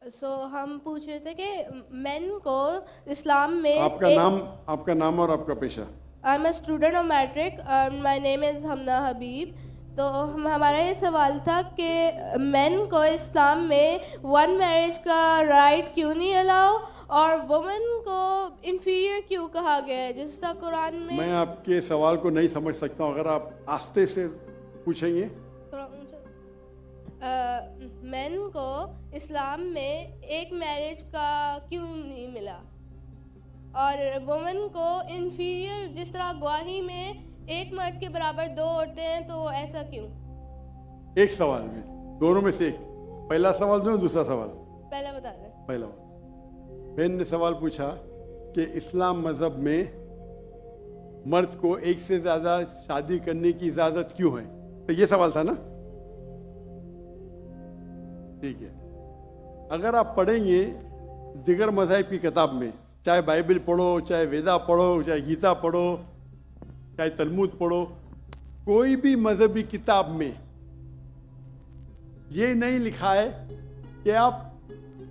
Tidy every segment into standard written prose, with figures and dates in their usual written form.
हम पूछ रहे थे कि मेन को इस्लाम में आपका नाम और आपका पेशा। I am a student of matric and my name is Hamna Habib. तो हमारा ये सवाल था कि मेन को इस्लाम में वन मैरिज का राइट क्यों नहीं अलाउ और वुमेन को इन्फीरियर क्यों कहा गया है, जिस तरह कुरान में। मैं आपके सवाल को नहीं समझ सकता हूँ, अगर आप आस्ते से पूछेंगे। थोड़ा ऊंचा। मेन को इस्लाम में एक मैरिज का क्यों नहीं मिला और वुमेन को इन्फीरियर, जिस तरह गवाही में एक मर्द के बराबर दो औरतें हैं, तो ऐसा क्यों? एक सवाल में दोनों में से एक, पहला सवाल दो, दूसरा सवाल। पहला बता दें। पहला बहन ने सवाल पूछा कि इस्लाम मजहब में मर्द को एक से ज्यादा शादी करने की इजाजत क्यों है, तो ये सवाल था ना। ठीक है, अगर आप पढ़ेंगे दिगर मज़हब की किताब में, चाहे बाइबल पढ़ो, चाहे वेदा पढ़ो, चाहे गीता पढ़ो, चाहे तलमूद पढ़ो, कोई भी मजहबी किताब में ये नहीं लिखा है कि आप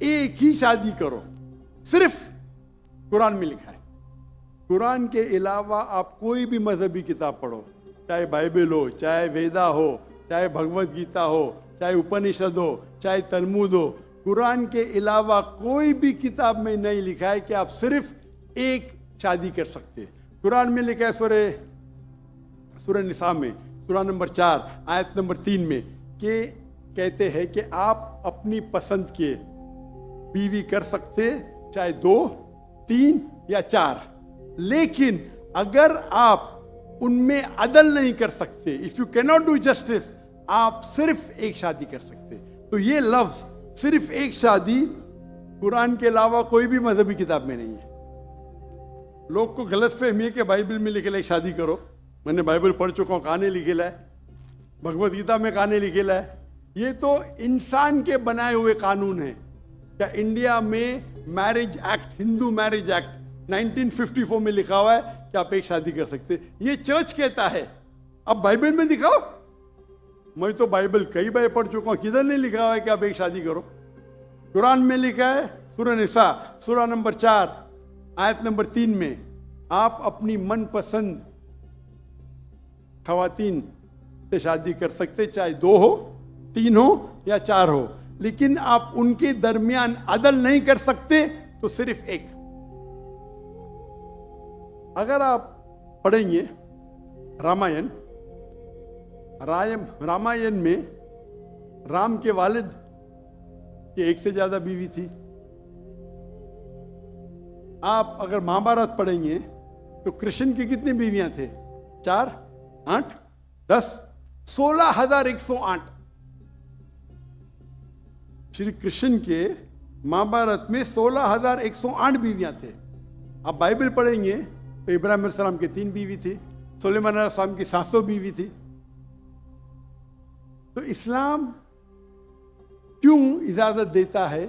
एक ही शादी करो। सिर्फ कुरान में लिखा है। कुरान के अलावा आप कोई भी मजहबी किताब पढ़ो, चाहे बाइबल हो, चाहे वेदा हो, चाहे भगवत गीता हो, चाहे उपनिषद हो, चाहे तलमूद हो, कुरान के अलावा कोई भी किताब में नहीं लिखा है कि आप सिर्फ एक शादी कर सकते हैं। कुरान में लिखा है सूरह निसा में, सूरह नंबर 4 आयत नंबर 3 में, कि कहते हैं कि आप अपनी पसंद के बीवी कर सकते, चाहे 2, 3 या 4, लेकिन अगर आप उनमें अदल नहीं कर सकते, if you can not do justice, आप सिर्फ एक शादी कर सकते। तो ये लफ्ज सिर्फ एक शादी कुरान के अलावा कोई भी मजहबी किताब में नहीं है। लोग को गलत फहमी है कि बाइबल में लिखेला एक शादी करो। मैंने बाइबल पढ़ चुका हूँ, कहानी लिखेला है, भगवत गीता में कहानी लिखेला है। ये तो इंसान के बनाए हुए कानून है। क्या इंडिया में marriage act, Hindu marriage act 1954 में लिखा हुआ है कि आप एक शादी कर सकते। ये चर्च कहता है, अब बाइबल में दिखाओ। मैं तो बाइबल कई बार पढ़ चुका हूं, किधर नहीं लिखा हुआ है कि आप एक शादी करो। कुरान में लिखा है सूरह निसा, सूरह नंबर 4 आयत नंबर 3 में, आप अपनी मनपसंद खवातीन से शादी कर सकते, चाहे 2 हो, 3 हो या 4 हो, लेकिन आप उनके दरमियान अदल नहीं कर सकते, तो सिर्फ एक। अगर आप पढ़ेंगे रामायण में राम के वालिद की एक से ज्यादा बीवी थी। आप अगर महाभारत पढ़ेंगे तो कृष्ण की कितनी बीवियां थे? 4, 8, 10, 16,108। श्री कृष्ण के महाभारत में 16,108 बीवियां थे। आप बाइबल पढ़ेंगे तो इब्राहिम अलैहिस्सलाम की 3 बीवी थी, सुलेमान अलैहिस्सलाम की 700 बीवी थी। तो इस्लाम क्यों इजाजत देता है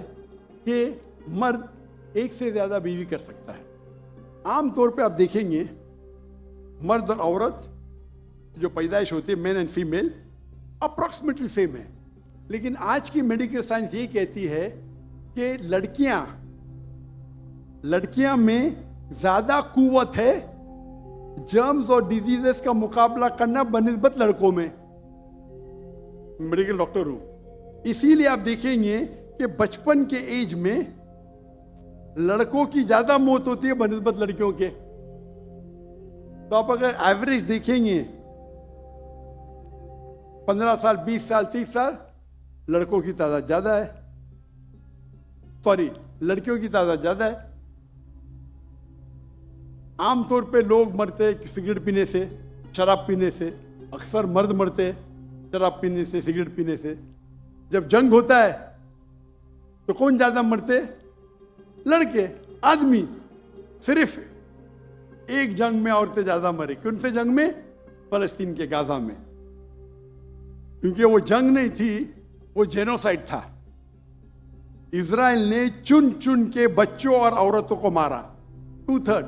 कि मर्द एक से ज्यादा बीवी कर सकता है? आमतौर पे आप देखेंगे मर्द और औरत जो पैदाइश होती है, main and female, approximately same है। लेकिन आज की मेडिकल साइंस ये कहती है कि लड़कियां में ज्यादा कुव्वत है जर्म्स और डिजीजेस का मुकाबला करना बनिस्बत लड़कों में। मेडिकल डॉक्टर हूं, इसीलिए आप देखेंगे कि बचपन के एज में लड़कों की ज्यादा मौत होती है बनिस्बत लड़कियों के। तो आप अगर एवरेज देखेंगे 15 साल, 20 साल, 30 साल, लड़कों की तादाद ज्यादा है, लड़कियों की तादाद ज्यादा है। आमतौर पे लोग मरते हैं सिगरेट पीने से, शराब पीने से। अक्सर मर्द मरते हैं शराब पीने से, सिगरेट पीने से। जब जंग होता है तो कौन ज्यादा मरते? लड़के, आदमी। सिर्फ एक जंग में औरतें ज्यादा मरी। कौन से जंग में? फलस्तीन के गाजा में। क्योंकि वो जंग नहीं थी, वो जेनोसाइड था। इजराइल ने चुन चुन के बच्चों और औरतों को मारा, 2/3।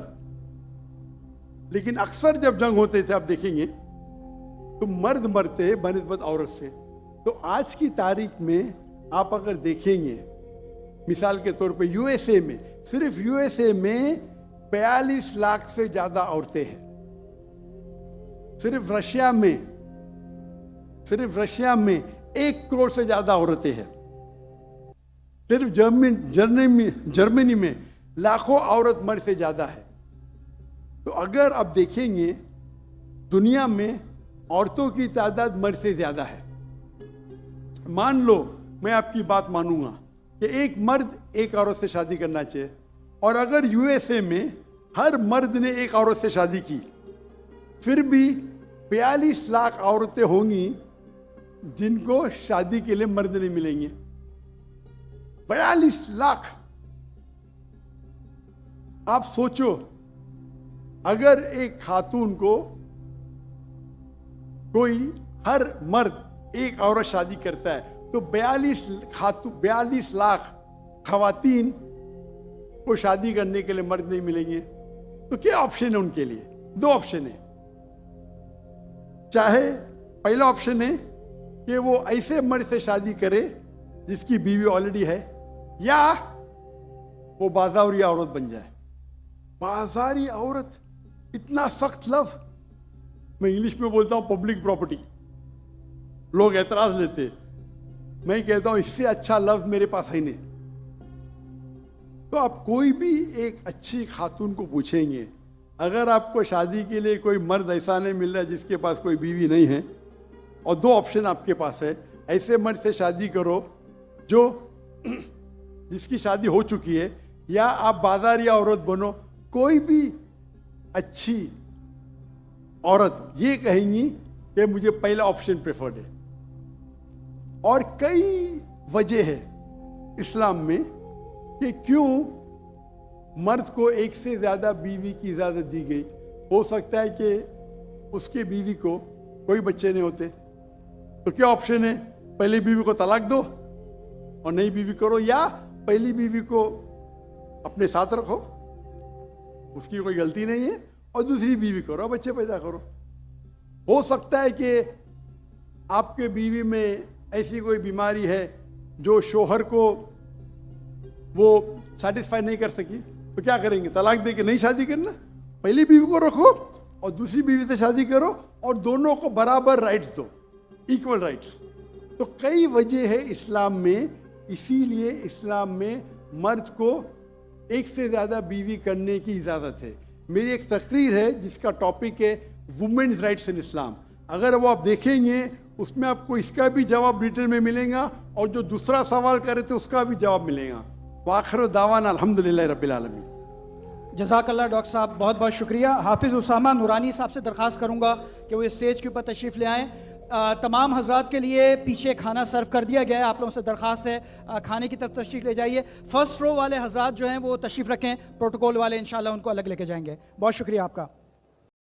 लेकिन अक्सर जब जंग होते थे, आप देखेंगे तो मर्द मरते हैं बनिस्बत औरत से। तो आज की तारीख में आप अगर देखेंगे मिसाल के तौर पे यूएसए में, सिर्फ यूएसए में 42 लाख से ज्यादा औरतें हैं। सिर्फ रशिया में 1 करोड़ से ज्यादा औरतें हैं। सिर्फ जर्मनी में लाखों औरत मर्द से ज्यादा है। तो अगर आप देखेंगे दुनिया में औरतों की तादाद मर्द से ज्यादा है। मान लो मैं आपकी बात मानूंगा कि एक मर्द एक औरत से शादी करना चाहिए, और अगर यूएसए में हर मर्द ने एक औरत से शादी की, फिर भी 42 लाख औरतें होंगी जिनको शादी के लिए मर्द नहीं मिलेंगे। 42 लाख। आप सोचो, अगर एक खातून को कोई हर मर्द एक औरत शादी करता है तो 42 लाख खवातीन को शादी करने के लिए मर्द नहीं मिलेंगे। तो क्या ऑप्शन है उनके लिए? 2 ऑप्शन है। चाहे पहला ऑप्शन है कि वो ऐसे मर्द से शादी करे जिसकी बीवी ऑलरेडी है, या वो बाजारी औरत बन जाए। बाजारी औरत, इतना सख्त लफ्ज। मैं इंग्लिश में बोलता हूं पब्लिक प्रॉपर्टी। लोग एतराज लेते, मैं कहता हूं इससे अच्छा लफ्ज मेरे पास है नहीं। तो आप कोई भी एक अच्छी खातून को पूछेंगे, अगर आपको शादी के लिए कोई मर्द ऐसा नहीं मिल रहा है जिसके पास कोई बीवी नहीं है, और 2 ऑप्शन आपके पास है, ऐसे मर्द से शादी करो जो जिसकी शादी हो चुकी है, या आप बाजारी औरत बनो। कोई भी अच्छी औरत ये कहेंगी कि मुझे पहला ऑप्शन प्रेफर्ड है। और कई वजह है इस्लाम में कि क्यों मर्द को एक से ज्यादा बीवी की इजाजत दी गई। हो सकता है कि उसके बीवी को कोई बच्चे नहीं होते, तो क्या ऑप्शन है? पहली बीवी को तलाक दो और नई बीवी करो, या पहली बीवी को अपने साथ रखो, उसकी कोई गलती नहीं है, और दूसरी बीवी करो, बच्चे पैदा करो। हो सकता है कि आपके बीवी में ऐसी कोई बीमारी है जो शोहर को वो सेटिस्फाई नहीं कर सकी, तो क्या करेंगे? तलाक दे के नई शादी करना। पहली बीवी को रखो और दूसरी बीवी से शादी करो, और दोनों को बराबर राइट्स दो, इक्वल राइट्स। तो कई वजह है इस्लाम में, इसीलिए इस्लाम में मर्द को एक से ज्यादा बीवी करने की इजाजत है। मेरी एक तकरीर है जिसका टॉपिक है वुमेन्स राइट्स इन इस्लाम। अगर वो आप देखेंगे उसमें आपको इसका भी जवाब डिटेल में मिलेगा, और जो दूसरा सवाल करे थे उसका भी जवाब मिलेगा। वाखिर दावाना अल्हम्दुलिल्लाह रब्बिल आलमीन। जज़ाकल्लाह डॉक्टर साहब, बहुत बहुत शुक्रिया। हाफिज़ उसामा नूरानी साहब से दरख्वास्त करूँगा कि वो स्टेज के ऊपर तशरीफ़ ले आएँ। तमाम हजरात के लिए पीछे खाना सर्व कर दिया गया है, आप लोगों से दरख्वास्त है खाने की तरफ तशरीफ़ ले जाइए। फर्स्ट रो वाले हजरात जो हैं वो तशरीफ़ रखें, प्रोटोकॉल वाले इंशाल्लाह उनको अलग लेके जाएंगे। बहुत शुक्रिया आपका।